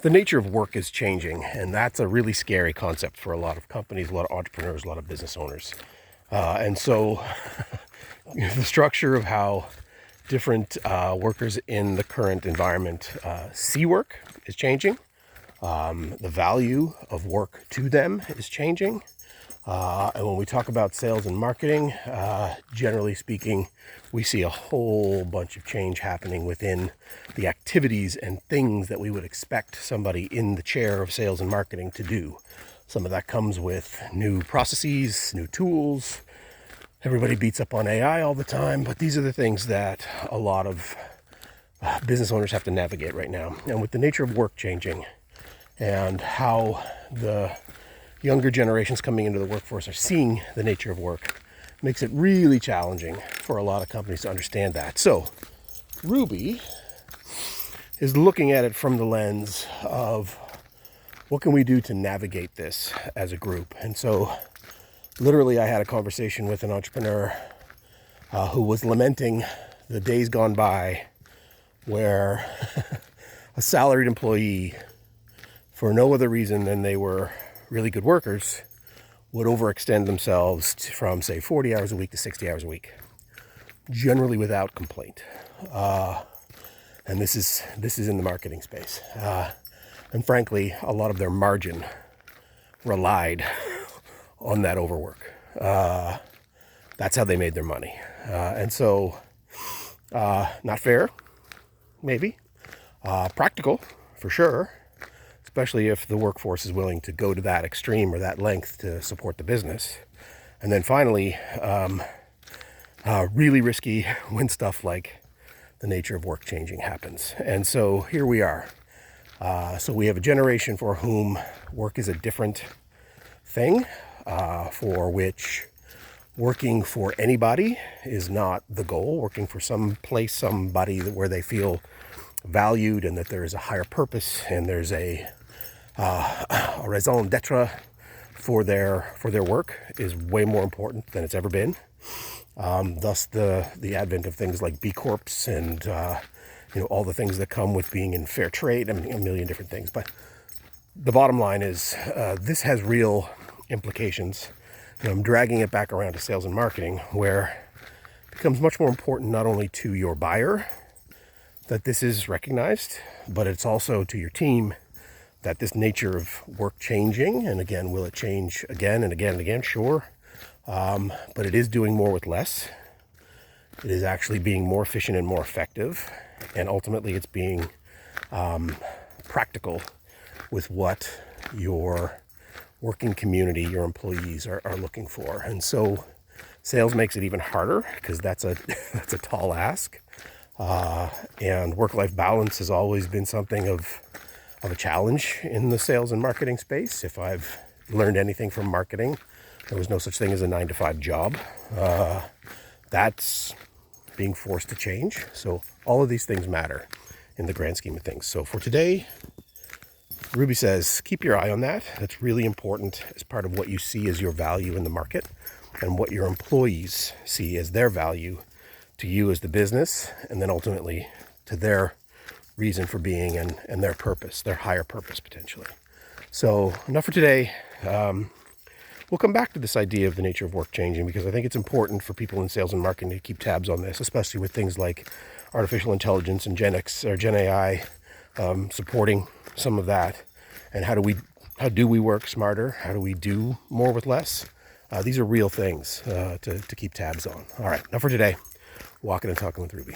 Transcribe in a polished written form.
The nature of work is changing, and that's a really scary concept for a lot of companies, a lot of entrepreneurs, a lot of business owners. And so the structure of how different workers in the current environment see work is changing. The value of work to them is changing. And when we talk about sales and marketing, generally speaking, we see a whole bunch of change happening within the activities and things that we would expect somebody in the chair of sales and marketing to do. Some of that comes with new processes, new tools. Everybody beats up on AI all the time, but these are the things that a lot of business owners have to navigate right now. And with the nature of work changing and how the younger generations coming into the workforce are seeing the nature of work, makes it really challenging for a lot of companies to understand that. So Ruby is looking at it from the lens of what can we do to navigate this as a group. And so literally I had a conversation with an entrepreneur who was lamenting the days gone by where a salaried employee, for no other reason than they were really good workers, would overextend themselves from, say, 40 hours a week to 60 hours a week, generally without complaint. And this is in the marketing space. And frankly, a lot of their margin relied on that overwork. That's how they made their money. And so, not fair, maybe. Practical, for sure. Especially if the workforce is willing to go to that extreme or that length to support the business. And then finally, really risky when stuff like the nature of work changing happens. And so here we are. So we have a generation for whom work is a different thing, for which working for anybody is not the goal. Working for some place, somebody where they feel valued and that there is a higher purpose and there's a raison d'etre for their work is way more important than it's ever been. Thus the advent of things like B Corps and all the things that come with being in fair trade. I mean, a million different things. But the bottom line is this has real implications. I'm dragging it back around to sales and marketing, where it becomes much more important not only to your buyer that this is recognized, but it's also to your team that this nature of work changing, and again, will it change again and again and again? Sure. But it is doing more with less. It is actually being more efficient and more effective. And ultimately, it's being practical with what your working community, your employees are looking for. And so sales makes it even harder because that's a tall ask. And work-life balance has always been something of a challenge in the sales and marketing space. If I've learned anything from marketing, there was no such thing as a 9-to-5 job. That's being forced to change. So all of these things matter in the grand scheme of things. So for today, Ruby says, keep your eye on that. That's really important as part of what you see as your value in the market and what your employees see as their value to you as the business, and then ultimately to their reason for being and their purpose, their higher purpose potentially. So enough for today. We'll come back to this idea of the nature of work changing because I think it's important for people in sales and marketing to keep tabs on this, especially with things like artificial intelligence and Gen X or Gen AI supporting some of that. And how do we work smarter? How do we do more with less? These are real things to keep tabs on. All right, enough for today. Walking and talking with Ruby.